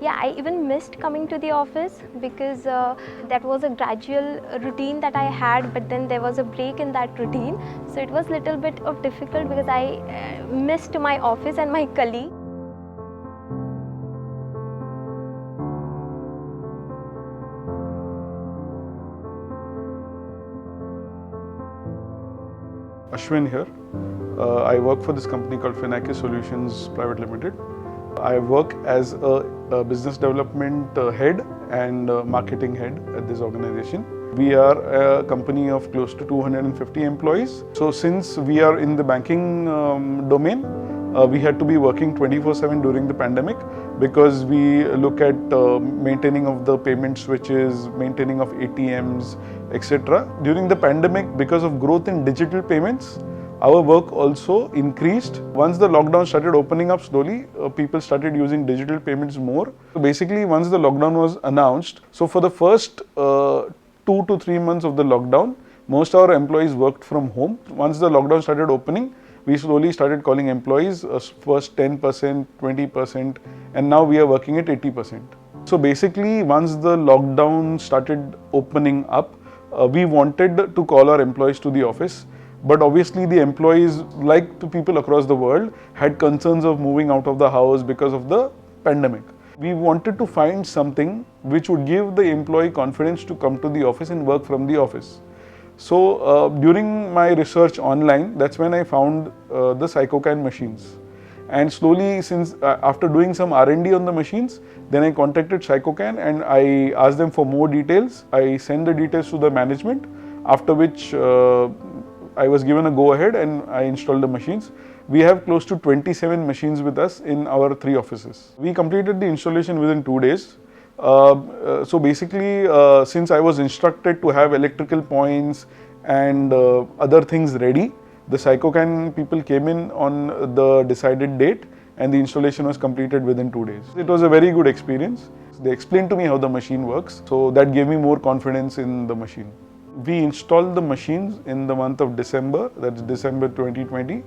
Yeah, I even missed coming to the office because that was a gradual routine that I had, but then there was a break in that routine. So it was a little bit of difficult because I missed my office and my colleague. Ashwin here. I work for this company called Finacus Solutions Private Limited. I work as a business development head and marketing head at this organization. We are a company of close to 250 employees. So since we are in the banking domain, we had to be working 24/7 during the pandemic because we look at maintaining of the payment switches, maintaining of ATMs, etc. During the pandemic, because of growth in digital payments, our work also increased. Once the lockdown started opening up slowly, people started using digital payments more. Basically, once the lockdown was announced, so for the first 2 to 3 months of the lockdown, most of our employees worked from home. Once the lockdown started opening, we slowly started calling employees, first 10%, 20%, and now we are working at 80%. So basically, once the lockdown started opening up, we wanted to call our employees to the office. But obviously the employees, like the people across the world, had concerns of moving out of the house because of the pandemic. We wanted to find something which would give the employee confidence to come to the office and work from the office. So during my research online, that's when I found the Shycocan machines. And slowly, since after doing some R&D on the machines, then I contacted Shycocan and I asked them for more details. I sent the details to the management, after which I was given a go-ahead and I installed the machines. We have close to 27 machines with us in our 3 offices. We completed the installation within 2 days. So basically, since I was instructed to have electrical points and other things ready, the Shycocan people came in on the decided date and the installation was completed within 2 days. It was a very good experience. They explained to me how the machine works, so that gave me more confidence in the machine. We installed the machines in the month of December, that's December 2020.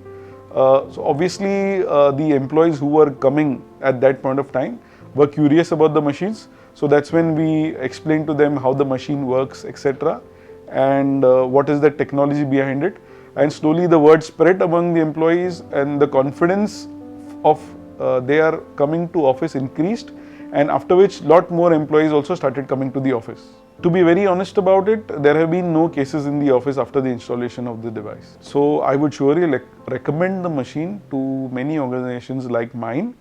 So obviously the employees who were coming at that point of time were curious about the machines. So that's when we explained to them how the machine works, etc. and what is the technology behind it. And slowly the word spread among the employees and the confidence of they are coming to office increased, and after which lot more employees also started coming to the office. To be very honest about it, there have been no cases in the office after the installation of the device. So I would surely recommend the machine to many organizations like mine.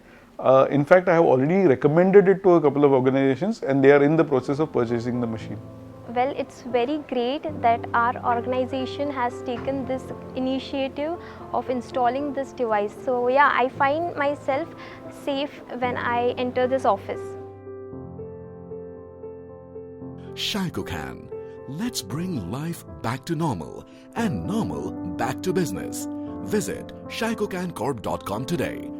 In fact, I have already recommended it to a couple of organizations and they are in the process of purchasing the machine. Well, it's very great that our organization has taken this initiative of installing this device. So yeah, I find myself safe when I enter this office. Shycocan. Let's bring life back to normal and normal back to business. Visit shycocancorp.com today